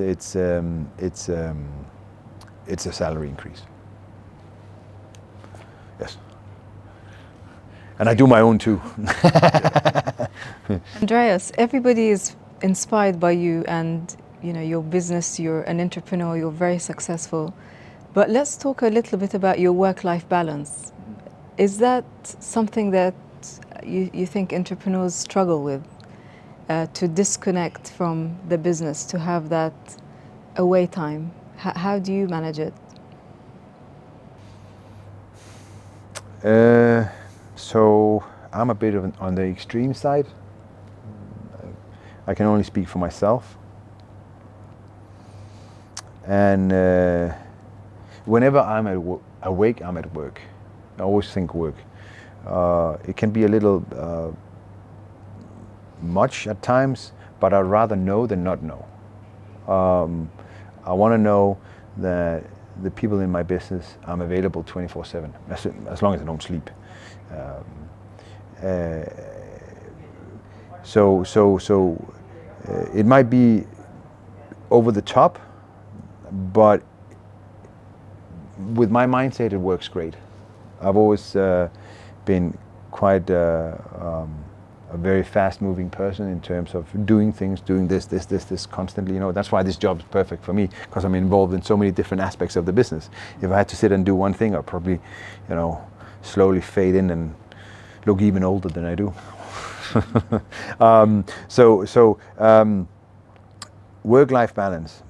it's a salary increase. Yes. And I do my own too. Andreas, everybody is inspired by you and your business. You're an entrepreneur. You're very successful. But let's talk a little bit about your work-life balance. Is that something that you think entrepreneurs struggle with, to disconnect from the business, to have that away time? How do you manage it? So I'm a bit on the extreme side. I can only speak for myself. And whenever I'm awake, I'm at work. I always think work. It can be a little much at times, but I'd rather know than not know. I want to know that the people in my business, I'm available 24/7, as long as I don't sleep. It might be over the top, but with my mindset, it works great. I've always been quite a very fast-moving person in terms of doing things, doing this constantly. That's why this job is perfect for me, because I'm involved in so many different aspects of the business. If I had to sit and do one thing, I'd probably, slowly fade in and look even older than I do. Work-life balance.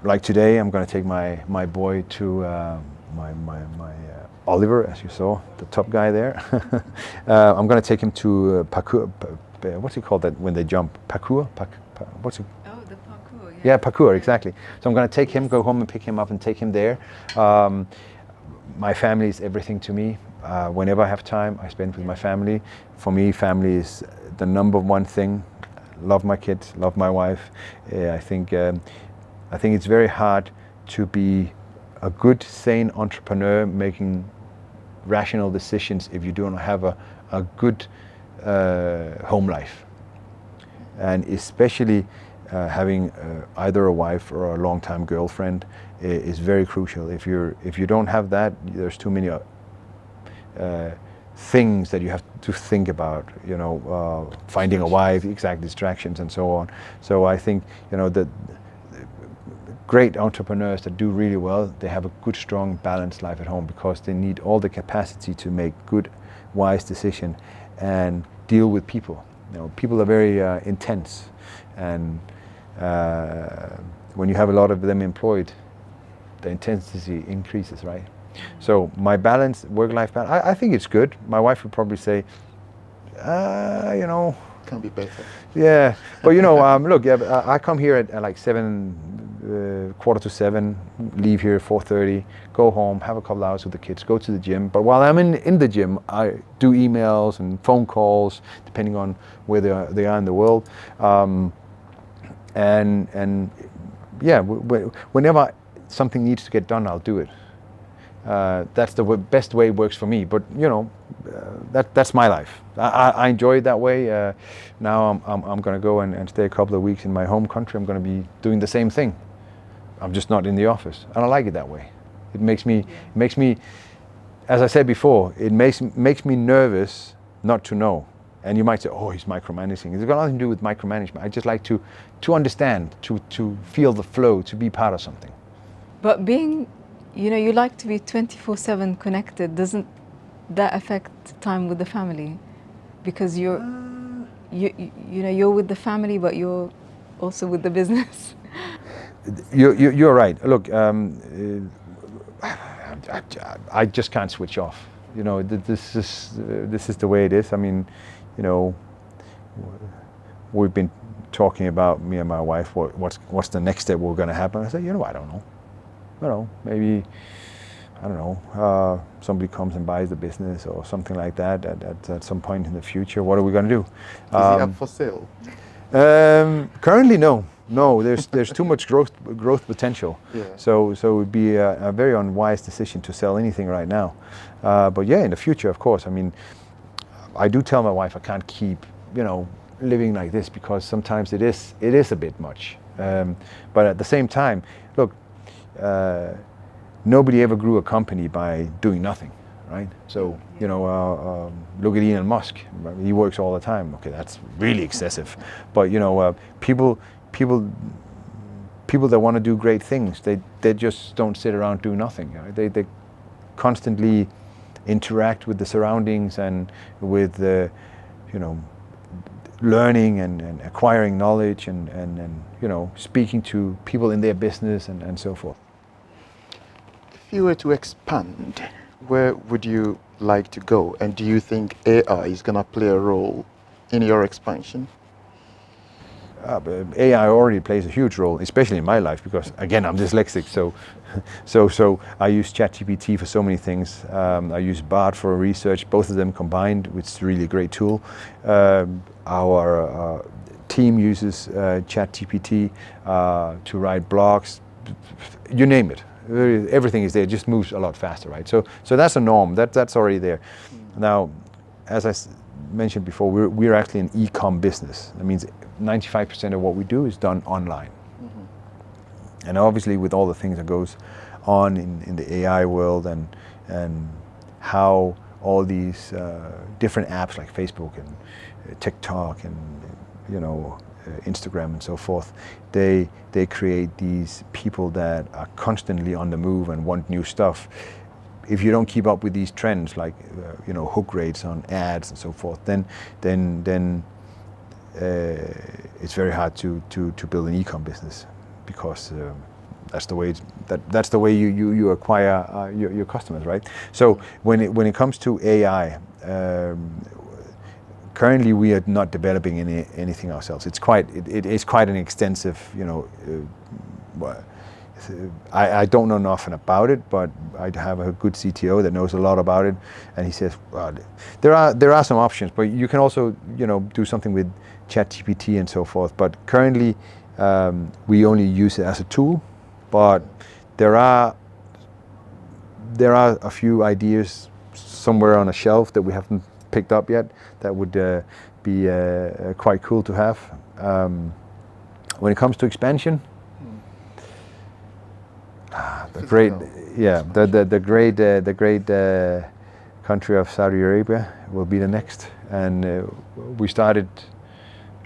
Like today, I'm going to take my boy to my Oliver, as you saw, the top guy there. I'm going to take him to parkour. What's it called that when they jump? Parkour? What's it? Oh, the parkour. Yeah, parkour, exactly. So I'm going to take him, go home and pick him up and take him there. My family is everything to me. Whenever I have time, I spend with my family. For me, family is the number one thing. Love my kids, love my wife. I think it's very hard to be a good, sane entrepreneur making rational decisions if you don't have a good home life. And especially having either a wife or a long-time girlfriend is very crucial. If you don't have that, there's too many things that you have to think about. Finding a wife, exact distractions, and so on. So I think that great entrepreneurs that do really well, they have a good, strong, balanced life at home, because they need all the capacity to make good, wise decisions and deal with people. People are very intense, and when you have a lot of them employed, the intensity increases, right? So my balance, work-life balance, I think it's good. My wife would probably say, Can be better. Yeah, but look, I come here at like 6:45, leave here 4:30, go home, have a couple hours with the kids, go to the gym. But while I'm in the gym, I do emails and phone calls, depending on where they are in the world. And yeah, whenever something needs to get done, I'll do it. That's the best way it works for me. But that's my life. I enjoy it that way. Now I'm going to go and stay a couple of weeks in my home country. I'm going to be doing the same thing. I'm just not in the office, and I like it that way. It makes me, as I said before, it makes me nervous not to know. And you might say, oh, he's micromanaging. It's got nothing to do with micromanagement. I just like to understand, to feel the flow, to be part of something. But being, you like to be 24/7 connected. Doesn't that affect time with the family? Because you're with the family, but you're also with the business. You're right. Look, I just can't switch off. This is the way it is. I mean, we've been talking about, me and my wife, what's the next step we're going to happen. I said, I don't know. Maybe, I don't know, somebody comes and buys the business or something like that at some point in the future. What are we going to do? Is it up for sale? Currently, no. There's too much growth potential. Yeah. So it would be a very unwise decision to sell anything right now. But yeah, in the future, of course. I mean, I do tell my wife I can't keep living like this, because sometimes it is a bit much. But at the same time, look, nobody ever grew a company by doing nothing, right? So, you know, look at Elon Musk. He works all the time. Okay, that's really excessive. But, you know, people that want to do great things, they just don't sit around do nothing. Right? They constantly interact with the surroundings and with the, you know, learning and acquiring knowledge and you know, speaking to people in their business and so forth. If you were to expand, where would you like to go? And do you think AI is going to play a role in your expansion? AI already plays a huge role, especially in my life, because again, I'm dyslexic. So I use ChatGPT for so many things. I use Bard for research. Both of them combined, which is really a great tool. Our team uses ChatGPT to write blogs. You name it. Everything is there. It just moves a lot faster, right? So that's a norm. That's already there. Now, as I mentioned before, we're actually an e-com business. That means 95% of what we do is done online. Mm-hmm. And obviously with all the things that goes on in the AI world and how all these different apps like Facebook and TikTok and, you know, Instagram and so forth, they create these people that are constantly on the move and want new stuff. If you don't keep up with these trends, like you know, hook rates on ads and so forth, then it's very hard to build an e-com business, because that's the way that's the way you acquire your customers, right? So when it comes to AI, currently we are not developing anything ourselves. It is quite an extensive, you know. I don't know nothing about it, but I have a good CTO that knows a lot about it, and he says, well, there are some options, but you can also, you know, do something with ChatGPT and so forth. But currently, we only use it as a tool. But there are a few ideas somewhere on a shelf that we haven't picked up yet that would be quite cool to have. When it comes to expansion. The great country of Saudi Arabia will be the next, and we started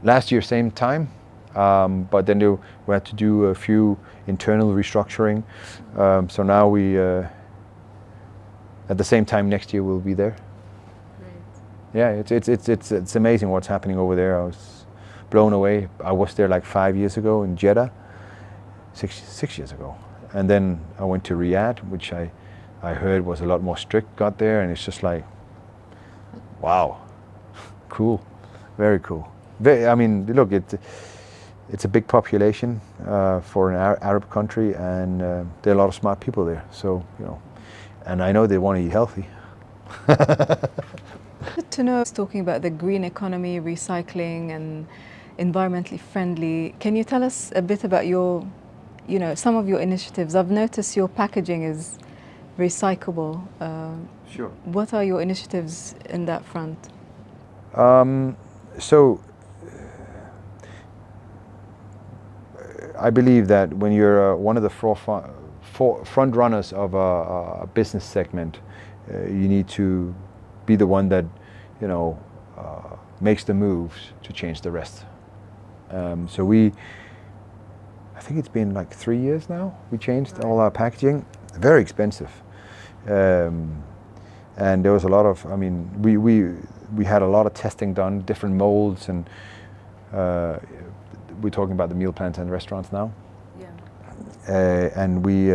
last year same time, but then we had to do a few internal restructuring. So now we at the same time next year we'll be there. Great. Yeah, it's amazing what's happening over there. I was blown away. I was there like 5 years ago in Jeddah, six years ago. And then I went to Riyadh, which I heard was a lot more strict, got there, and it's just like, wow, cool, very cool. I mean, look, it's a big population for an Arab country, and there are a lot of smart people there. So, you know, and I know they want to eat healthy. Good to know. Talking about the green economy, recycling, and environmentally friendly. Can you tell us a bit about your, you know, some of your initiatives? I've noticed your packaging is recyclable. Sure. What are your initiatives in that front? So I believe that when you're one of the front runners of a business segment, you need to be the one that, you know, makes the moves to change the rest. So I think it's been like 3 years now. We changed all our packaging. Very expensive, and there was a lot of. I mean, we had a lot of testing done, different molds, and we're talking about the meal plans and restaurants now. Yeah. And we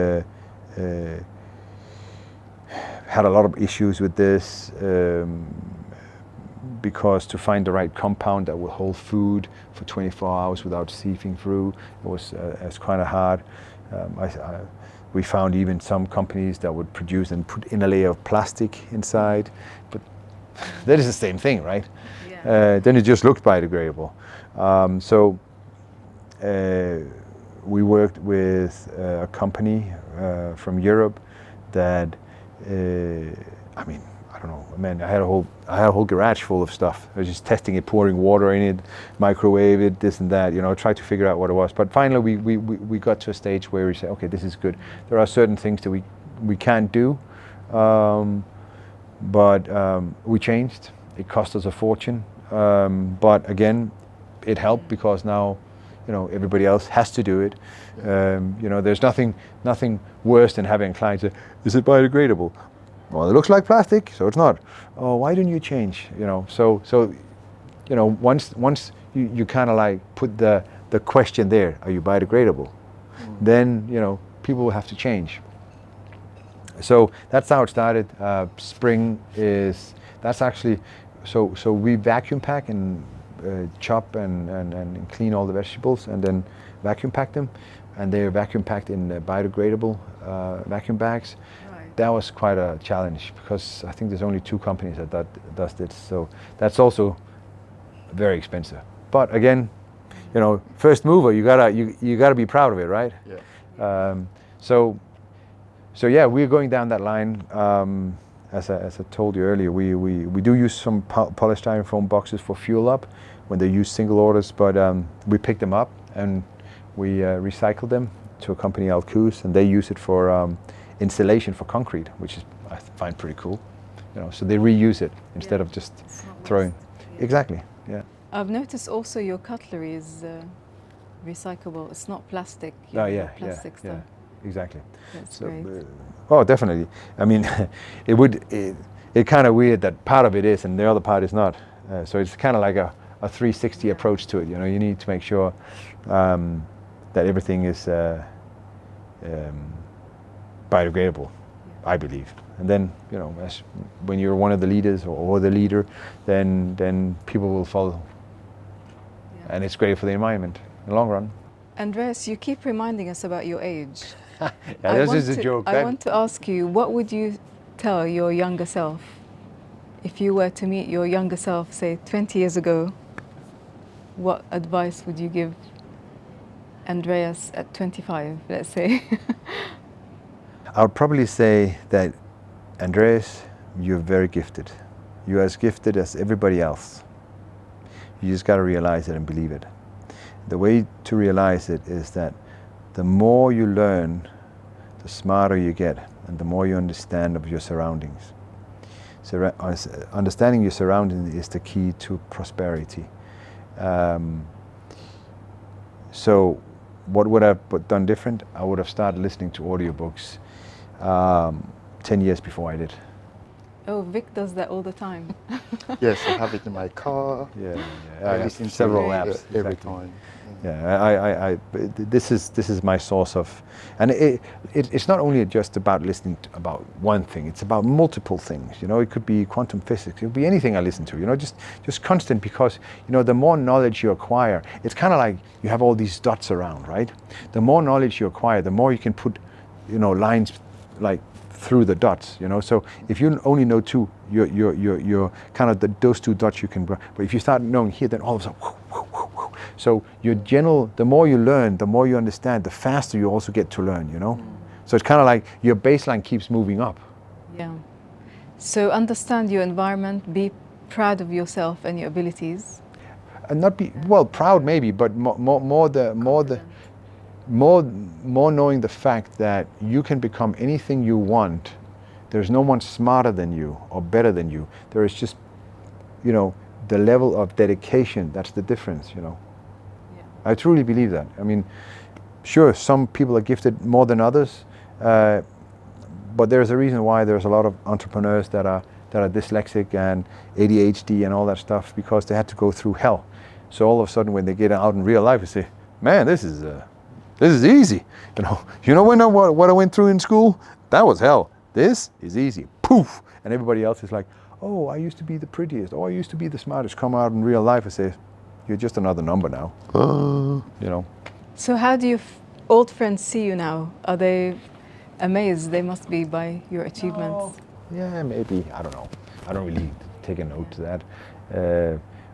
had a lot of issues with this. Because to find the right compound that will hold food for 24 hours without seeping through, it's kind of hard. We found even some companies that would produce and put in a layer of plastic inside, but that is the same thing, right? Yeah. Then it just looks biodegradable. So we worked with a company from Europe that, I mean, I don't know, man, I had a whole garage full of stuff. I was just testing it, pouring water in it, microwave it, this and that, you know, try to figure out what it was. But finally we got to a stage where we say, okay, this is good. There are certain things that we can't do, but we changed. It cost us a fortune, but again, it helped because now, you know, everybody else has to do it. You know, there's nothing worse than having a client say, is it biodegradable? Well, it looks like plastic, so it's not. Oh, why didn't you change? You know, so you know, once you kind of like put the question there, are you biodegradable? Then, you know, people will have to change. So that's how it started. Spring is, that's actually, so we vacuum pack and chop and clean all the vegetables and then vacuum pack them, and they're vacuum packed in biodegradable vacuum bags. Right. That was quite a challenge because I think there's only 2 companies that does this, so that's also very expensive. But again, you know, first mover, you gotta be proud of it, right? Yeah. So yeah, we're going down that line. As I told you earlier, we do use some polystyrene foam boxes for fuel up when they use single orders, but we pick them up and we recycle them to a company Alcus, and they use it for insulation for concrete, which is, I find, pretty cool. You know, so they reuse it instead of just throwing. Exactly. Yeah. I've noticed also your cutlery is recyclable. It's not plastic. Oh yeah, plastic yeah, stuff. yeah, exactly. That's So, great. oh, definitely. I mean, it kind of weird that part of it is and the other part is not. So it's kind of like a 360 approach to it. You know, you need to make sure that everything is biodegradable, I believe. And then, you know, when you're one of the leaders or the leader, then people will follow. Yeah. And it's great for the environment in the long run. Andreas, you keep reminding us about your age. Yeah, this is a joke. I want to ask you, what would you tell your younger self if you were to meet your younger self, say 20 years ago? What advice would you give Andreas at 25, let's say? I would probably say that, Andreas, you're very gifted. You're as gifted as everybody else. You just got to realize it and believe it. The way to realize it is that the more you learn, the smarter you get, and the more you understand of your surroundings. So understanding your surroundings is the key to prosperity. So what would I have done different? I would have started listening to audiobooks 10 years before I did. Oh, Vic does that all the time. Yes, I have it in my car. Yeah, I I have listen to several it, apps every exactly. time. Yeah, this is my source of, and it's not only just about listening to about one thing. It's about multiple things. You know, it could be quantum physics. It could be anything I listen to. You know, just constant, because you know the more knowledge you acquire, it's kind of like you have all these dots around, right? The more knowledge you acquire, the more you can put, you know, lines like through the dots. You know, so if you only know 2, you're kind of those 2 dots you can. But if you start knowing here, then all of a sudden. So the more you learn, the more you understand, the faster you also get to learn, you know? So it's kind of like your baseline keeps moving up. Yeah. So understand your environment, be proud of yourself and your abilities. And not be, well, proud maybe, but more knowing the fact that you can become anything you want. There's no one smarter than you or better than you. There is just, you know, the level of dedication, that's the difference, you know. I truly believe that. I mean, sure, some people are gifted more than others, but there's a reason why there's a lot of entrepreneurs that are dyslexic and ADHD and all that stuff, because they had to go through hell. So all of a sudden, when they get out in real life, they say, "Man, this is easy." You know what I went through in school? That was hell. This is easy. Poof, and everybody else is like, "Oh, I used to be the prettiest. Oh, I used to be the smartest." Come out in real life and say, "You're just another number now." You know. So how do your old friends see you now? Are they amazed? They must be by your achievements. Yeah, maybe. I don't know. I don't really take a note to that.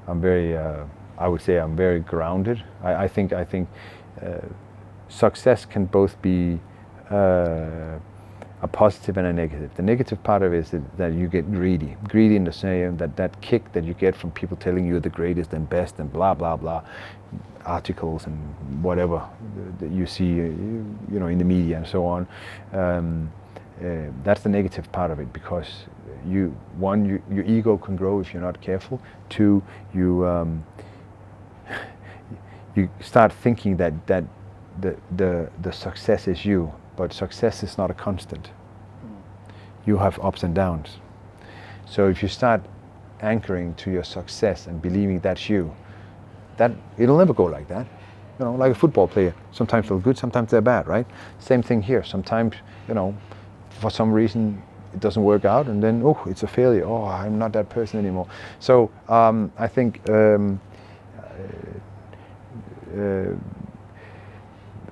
I'm very. I would say I'm very grounded. I think success can both be a positive and a negative. The negative part of it is that you get greedy in the same that kick that you get from people telling you the greatest and best and blah blah blah articles and whatever that you see you know in the media and so on. That's the negative part of it, because your ego can grow if you're not careful. Two, you start thinking that the success is you, but success is not a constant. You have ups and downs. So if you start anchoring to your success and believing that's you, that it'll never go like that. You know, like a football player. Sometimes they're good, sometimes they're bad, right? Same thing here. Sometimes, you know, for some reason it doesn't work out, and then it's a failure. Oh, I'm not that person anymore. So I think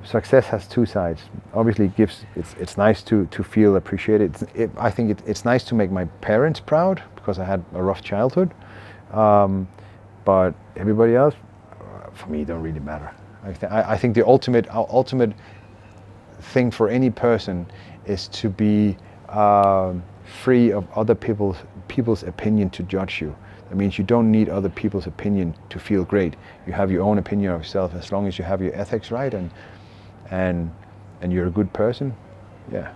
success has two sides. Obviously, it's nice to feel appreciated. I think it's nice to make my parents proud, because I had a rough childhood. But everybody else, for me, don't really matter. I think the ultimate thing for any person is to be free of other people's opinion to judge you. That means you don't need other people's opinion to feel great. You have your own opinion of yourself, as long as you have your ethics right and you're a good person. Yeah.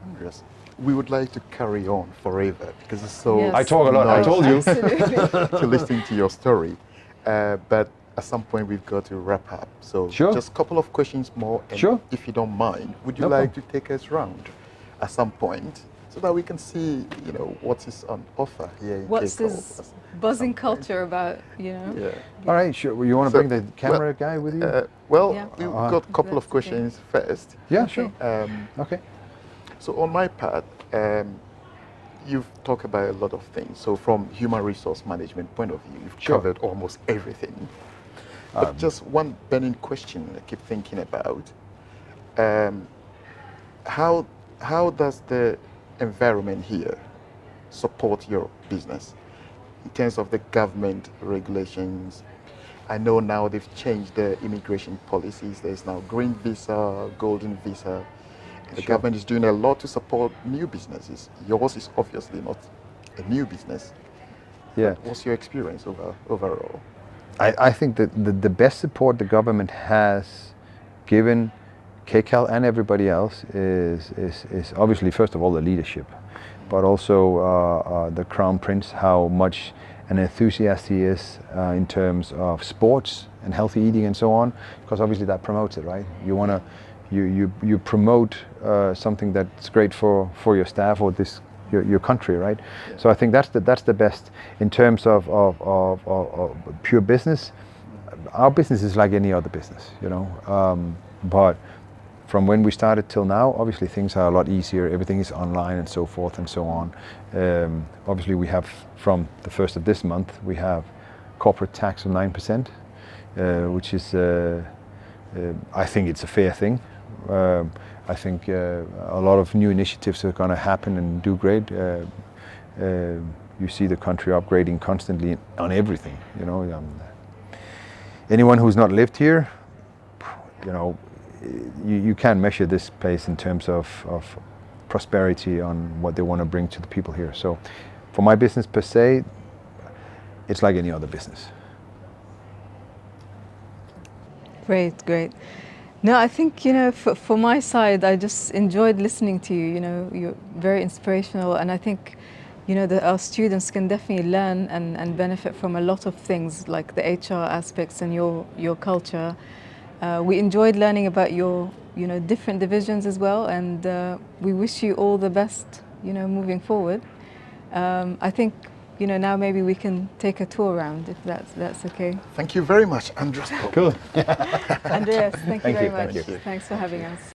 Andreas, we would like to carry on forever, because it's so Yes. I talk a lot. I nice told you. Absolutely. to listen to your story. But at some point we've got to wrap up. So Sure. just a couple of questions more. And Sure. if you don't mind, would you No like to take us round at some point, so that we can see, you know, what is on offer here in What's Kcal this at buzzing some point? culture about, you know? Yeah. All right, sure. Well, you want to So, bring the camera guy with you? Well, Yeah. we've Uh-huh. got a couple of That's okay. questions first. Yeah, Okay. sure. Okay. So on my part, you've talked about a lot of things. So from human resource management point of view, you've Sure. covered almost everything. But just one burning question I keep thinking about. How does the environment here support your business in terms of the government regulations? I know now they've changed the immigration policies. There's now green visa, golden visa. The Sure. government is doing a lot to support new businesses. Yours is obviously not a new business. Yeah. But what's your experience overall? I think that the best support the government has given Kcal and everybody else is obviously, first of all, the leadership, but also the Crown Prince, how much an enthusiast he is in terms of sports and healthy eating and so on, because obviously that promotes it, right? You promote something that's great for your staff or your country, right? Yeah. So I think that's the best in terms of pure business. Our business is like any other business, you know. But from when we started till now, obviously things are a lot easier. Everything is online and so forth and so on. Obviously, we have from the 1st of this month we have corporate tax of 9%, which is I think it's a fair thing. I think a lot of new initiatives are going to happen and do great. You see the country upgrading constantly on everything. You know, anyone who's not lived here, you know, you can't measure this place in terms of prosperity on what they want to bring to the people here. So, for my business per se, it's like any other business. Great, great. No, I think, you know, for my side, I just enjoyed listening to you. You know, you're very inspirational, and I think, you know, our students can definitely learn and benefit from a lot of things, like the HR aspects and your culture. We enjoyed learning about your, you know, different divisions as well, and we wish you all the best, you know, moving forward. I think, you know, now maybe we can take a tour around, if that's okay. Thank you very much, Andreas. Cool. Andreas, thank you Thank very you, much. thank you. Thanks for having us.